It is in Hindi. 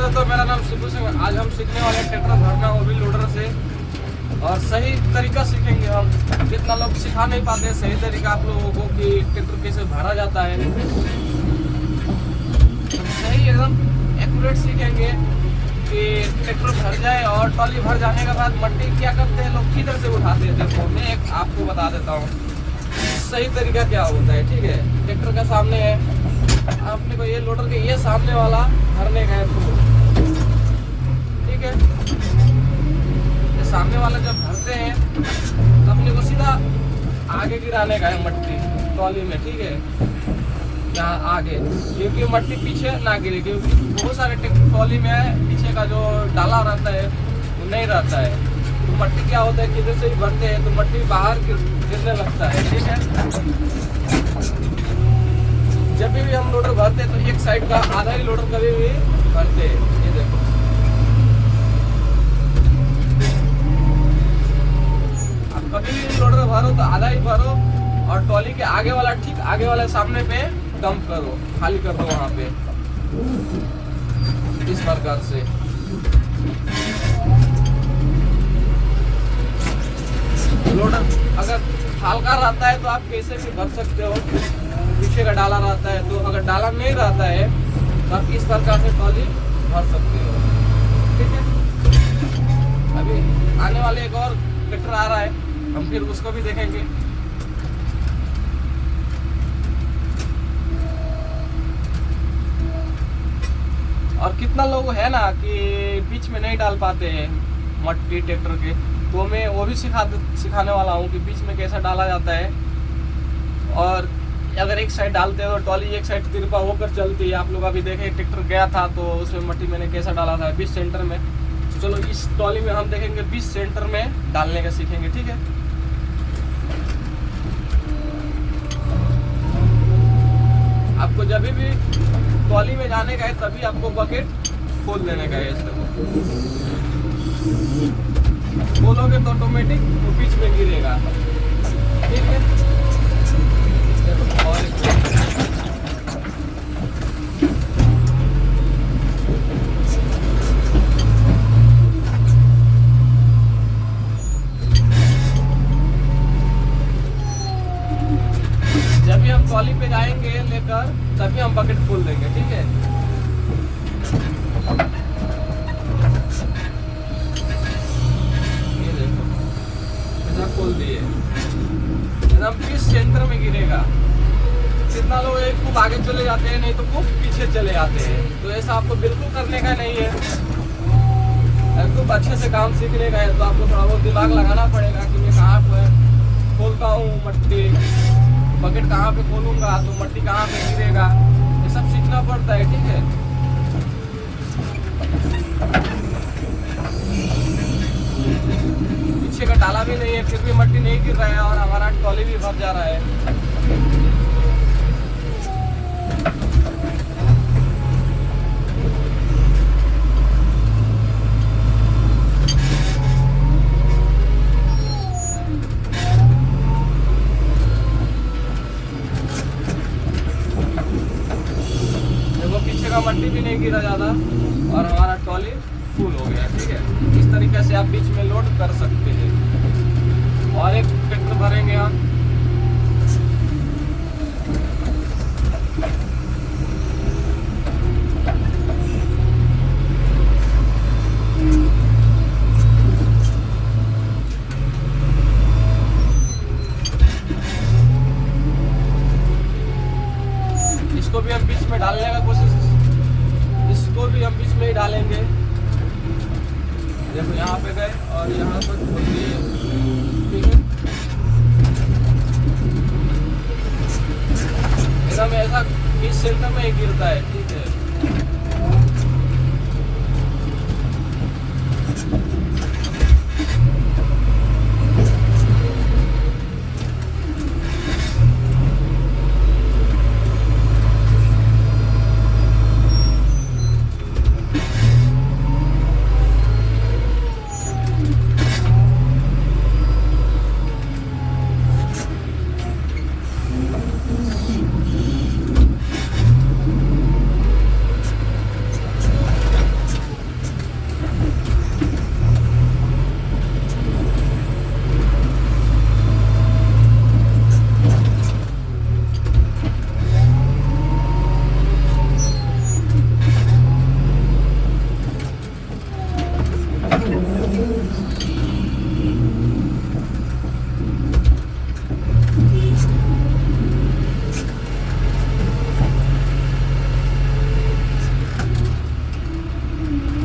दोस्तों, मेरा नाम शिबू सिंह। आज हम सीखने वाले ट्रैक्टर भरना, वो भी लोडर से, और सही तरीका सीखेंगे हम। जितना लोग सिखा नहीं पाते सही तरीका आप लोगों को कि ट्रैक्टर कैसे भरा जाता है, सही एकदम एक्यूरेट सीखेंगे कि ट्रैक्टर भर जाए। और ट्रॉली भर जाने के बाद मट्टी क्या करते हैं लोग, किधर से उठाते हैं। देखो मैं एक आपको बता देता हूँ सही तरीका क्या होता है। ठीक है, ट्रैक्टर का सामने है, आपने को ये लोडर के ये सामने वाला भरने का है फुल। ठीक है, ये सामने वाला जब भरते हैं तो अपने को सीधा आगे गिराने का है मट्टी ट्रॉली में। ठीक है, यहाँ आगे, क्योंकि मट्टी पीछे ना गिरे, क्योंकि बहुत सारे ट्रॉली में पीछे का जो डाला रहता है वो नहीं रहता है। तो मट्टी क्या होता है, किधर से ही भरते हैं तो मट्टी बाहर गिरने लगता है। ठीक है, जब भी हम लोडर भरते हैं तो एक साइड का आधा ही लोडर कभी भी भरते हैं। ये देखो, अब कभी भी लोडर भरो तो आधा ही भरो, और ट्रॉली के आगे वाला, ठीक आगे वाले सामने पे डंप करो, खाली कर दो वहां पे, इस प्रकार से। लोडर अगर हल्का रहता है तो आप कैसे भी भर सकते हो, पीछे का डाला रहता है तो। अगर डाला नहीं रहता है तो आप इस प्रकार से ट्रॉली भर सकते हो। ठीक है, अभी आने वाले एक और ट्रैक्टर आ रहा है, हम फिर उसको भी देखेंगे। और कितना लोग है ना कि बीच में नहीं डाल पाते हैं मट्टी ट्रैक्टर के, तो मैं वो भी सिखाने वाला हूँ कि बीच में कैसा डाला जाता है। और अगर एक साइड डालते हैं तो ट्रॉली एक साइड तिरपा होकर चलती है। आप लोग अभी देखें, ट्रैक्टर गया था तो उसमें मट्टी मैंने कैसा डाला था, 20 सेंटर में। चलो इस ट्रॉली में हम देखेंगे 20 सेंटर में डालने का सीखेंगे। ठीक है, आपको जब भी ट्रॉली में जाने का है तभी आपको बकेट खोल देने का है। खोलोगे तो ऑटोमेटिक वो बीच में गिरेगा। ठीक है, और जब भी हम ट्रॉली पे जाएंगे लेकर तभी हम बकेट खोल देंगे। ठीक है, ये देखो ऐसा खोल दिए, एकदम 20 सेंटर में गिरेगा। कितना लोग एक खूब आगे चले जाते हैं, नहीं तो खूब पीछे चले जाते हैं। तो ऐसा आपको बिल्कुल करने का नहीं है। अगर खूब अच्छे से काम सीखने का है तो आपको थोड़ा बहुत दिमाग लगाना पड़ेगा कि मैं कहाँ पर खोलता हूँ मट्टी, बकेट कहाँ पे खोलूँगा तो मट्टी कहाँ पे गिरेगा, ये सब सीखना पड़ता है। ठीक है, पीछे का डाला भी नहीं है फिर भी मट्टी नहीं गिर रहा है और हमारा ट्रॉली भी भर जा रहा है। पीछे का मट्टी भी नहीं गिरा ज़्यादा और हमारा ट्रॉली फुल हो गया। ठीक है, इस तरीके से आप बीच में लोड कर सकते हैं। और एक ट्रैक्टर भरेंगे हम, इसको भी हम बीच में डालने का कोशिश, इसको भी हम बीच में ही डालेंगे। देखो यहाँ पे गए और यहाँ पर खोल दिए। ठीक है, एकदम ऐसा 20 सेंटर में ही गिरता है।